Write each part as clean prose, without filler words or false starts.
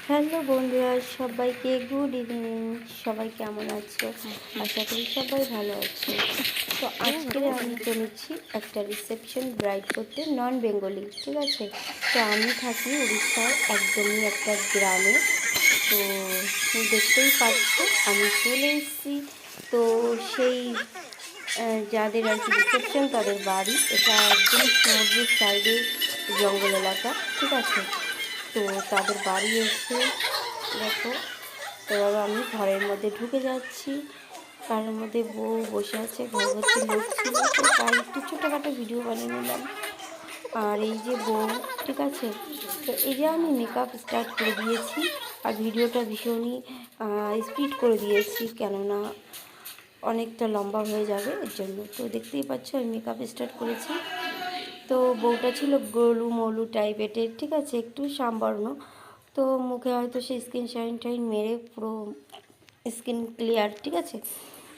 Hello বন্ধুরা, সবাইকে good evening. সবাই কেমন আছো? আশা করি সবাই ভালো আছো। তো আজকে আমি চলেছি একটা রিসেপশন ব্রাইড করতে, নন বেঙ্গলি, ঠিক আছে। তো আমি থাকি উড়িষ্যার একদমই একটা গ্রামে। তো দেখতেই পাচ্ছ আমি চলে এসেছি। তো সেই যাদের আর কি রিসেপশন, তাদের বাড়ি এটা একদম সমুদ্রের সাইডে, জঙ্গল এলাকা, ঠিক আছে। তো তাদের বাড়ি এসে দেখো, এবার আমি ঘরের মধ্যে ঢুকে যাচ্ছি। ঘরের মধ্যে বউ বসে আছে, ঘর ভর্তি লোক ছিল, তো তাই একটু ছোটোখাটো ভিডিও বানিয়ে নিলাম। আর এই যে বউ, ঠিক আছে। তো এই যে আমি মেকআপ স্টার্ট করে দিয়েছি, আর ভিডিওটা ভীষণই স্পিড করে দিয়েছি, কেননা অনেকটা লম্বা হয়ে যাবে এর জন্য। তো দেখতেই পাচ্ছ আমি মেকআপ স্টার্ট করেছি। তো বউটা ছিল গোলু মলু টাইপের, ঠিক আছে, একটু সামবর্ণ। তো মুখে হয়তো সে স্কিন শাইন মেরে পুরো স্কিন ক্লিয়ার, ঠিক আছে।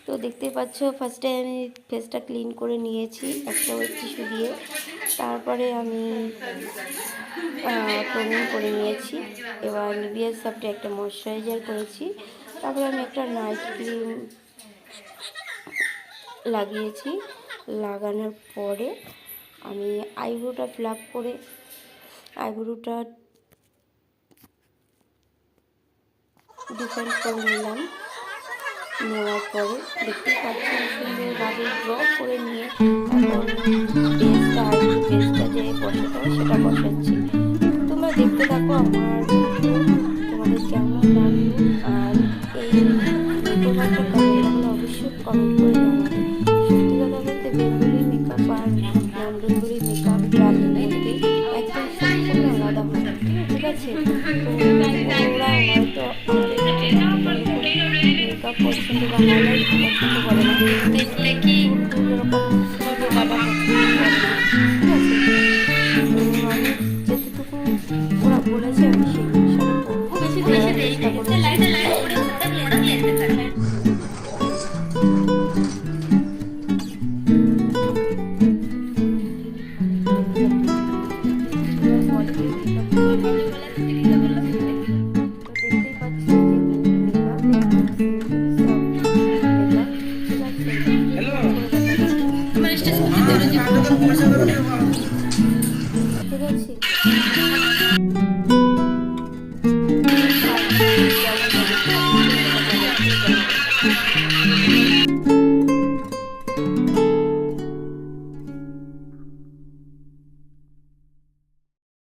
তো দেখতেই পাচ্ছ ফার্স্টে আমি ফেসটা ক্লিন করে নিয়েছি একটা ওয়েট টিস্যু দিয়ে। তারপরে আমি টোনিং করে নিয়েছি। এবার নিভিয়া সফটে একটা ময়শ্চারাইজার করেছি। তারপরে আমি একটা নাইট ক্রিম লাগিয়েছি। লাগানোর পরে আমি আইব্রোটা ফ্লাপ করে আইব্রোটা ডিফাইন করে নিলাম। নেওয়ার পরে দেখতে পাচ্ছি সুন্দরভাবে ড্র করে নিয়ে এখন পেস্টটা, আইব্রো পেস্টটা যে বসাতে হয় সেটা বসাচ্ছি। তোমরা দেখতে থাকো আমার তোমাদের কেমন লাগলো। আর এই মেকআপটা কেমন লাগলো অবশ্যই কমেন্ট করে জানাবে। সত্যি কথা বলতে বেঙ্গলি মেকআপ আর নন বেঙ্গলি মেকআপ গ্রামের মধ্যে একদম সম্পূর্ণ আলাদা হয়, ঠিক আছে। তো ওরা হয়তো আমাদের মেকআপ পছন্দ বা হাইলাইট পছন্দ করে না, দেখলে কি এরকম সুন্দর কাটা ঠিক আছে। তো আমি যেতটুকু ওরা বলেছে আমি সেই অনুসারে করবো, চেষ্টা করবো। ঠিক আছে।